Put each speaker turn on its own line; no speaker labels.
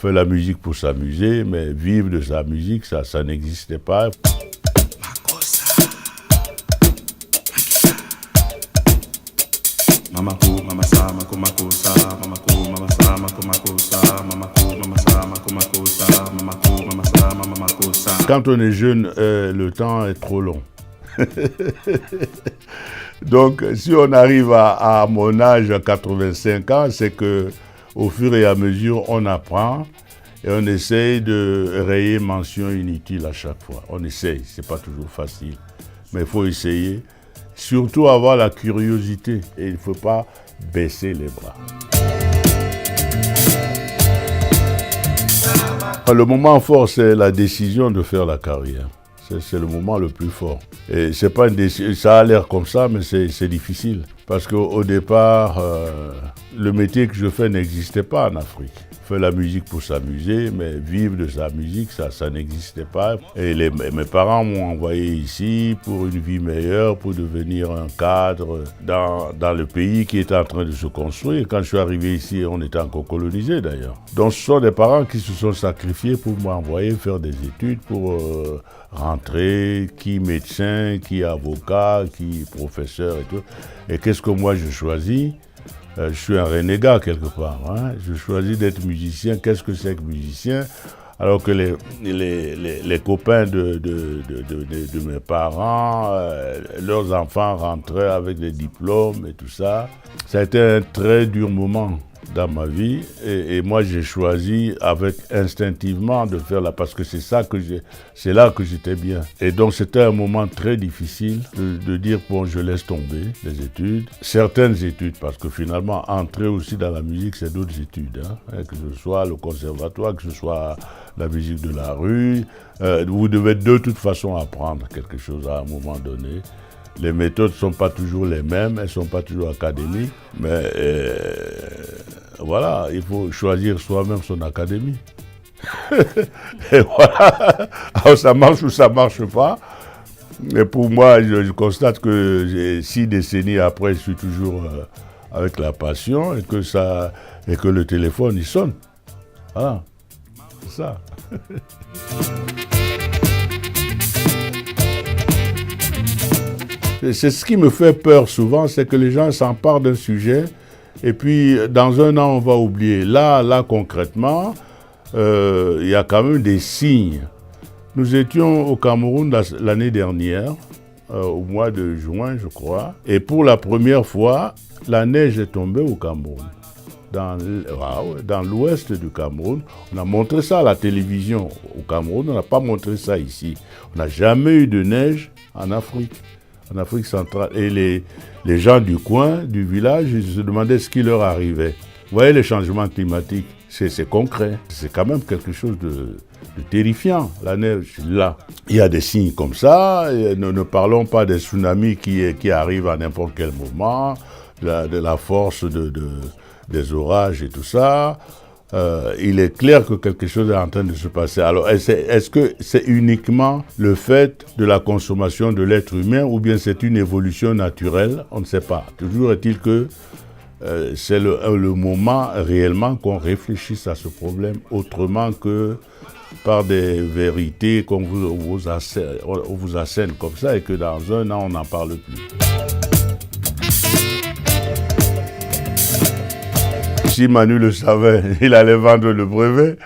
fait la musique pour s'amuser, mais vivre de sa musique, ça n'existait pas. Quand on est jeune, le temps est trop long. Donc, si on arrive à mon âge, à 85 ans, c'est que au fur et à mesure, on apprend et on essaye de rayer mention inutile à chaque fois. On essaye, c'est pas toujours facile, mais il faut essayer. Surtout avoir la curiosité et il ne faut pas baisser les bras. Le moment fort, c'est la décision de faire la carrière. C'est le moment le plus fort. Et c'est pas une décision, ça a l'air comme ça, mais c'est difficile. Parce qu'au départ, le métier que je fais n'existait pas en Afrique. Faire la musique pour s'amuser, mais vivre de sa musique, ça n'existait pas. Et mes parents m'ont envoyé ici pour une vie meilleure, pour devenir un cadre dans le pays qui était en train de se construire. Quand je suis arrivé ici, on était encore colonisé d'ailleurs. Donc ce sont des parents qui se sont sacrifiés pour m'envoyer faire des études, pour rentrer, qui médecin, qui avocat, qui professeur et tout. Et qu'est-ce que moi je choisis ? Je suis un renégat quelque part. Hein? Je choisis d'être musicien. Qu'est-ce que c'est que musicien? Alors que les copains de mes parents, leurs enfants rentraient avec des diplômes et tout ça. Ça a été un très dur moment dans ma vie et moi j'ai choisi avec instinctivement de faire là parce que c'est là que j'étais bien. Et donc c'était un moment très difficile de dire bon je laisse tomber les études, certaines études parce que finalement entrer aussi dans la musique c'est d'autres études, hein, que ce soit le conservatoire, que ce soit la musique de la rue, vous devez de toute façon apprendre quelque chose à un moment donné. Les méthodes ne sont pas toujours les mêmes, elles ne sont pas toujours académiques, mais voilà, il faut choisir soi-même son académie. Et voilà, alors ça marche ou ça ne marche pas. Et pour moi, je constate que 6 décennies après, je suis toujours avec la passion et que le téléphone, il sonne. Voilà, c'est ça. C'est ce qui me fait peur souvent, c'est que les gens s'emparent d'un sujet et puis dans un an on va oublier. Là concrètement, il y a quand même des signes. Nous étions au Cameroun l'année dernière, au mois de juin je crois, et pour la première fois, la neige est tombée au Cameroun. Dans l'ouest du Cameroun, on a montré ça à la télévision au Cameroun, on n'a pas montré ça ici. On n'a jamais eu de neige en Afrique centrale. Et les gens du coin, du village, ils se demandaient ce qui leur arrivait. Vous voyez les changements climatiques, c'est concret. C'est quand même quelque chose de terrifiant, la neige, là. Il y a des signes comme ça, et ne parlons pas des tsunamis qui arrivent à n'importe quel moment, de la force des orages et tout ça. Il est clair que quelque chose est en train de se passer. Alors, est-ce que c'est uniquement le fait de la consommation de l'être humain ou bien c'est une évolution naturelle? On ne sait pas. Toujours est-il que c'est le moment réellement qu'on réfléchisse à ce problème autrement que par des vérités qu'on vous assène comme ça et que dans un an, on n'en parle plus. Si Manu le savait, il allait vendre le brevet.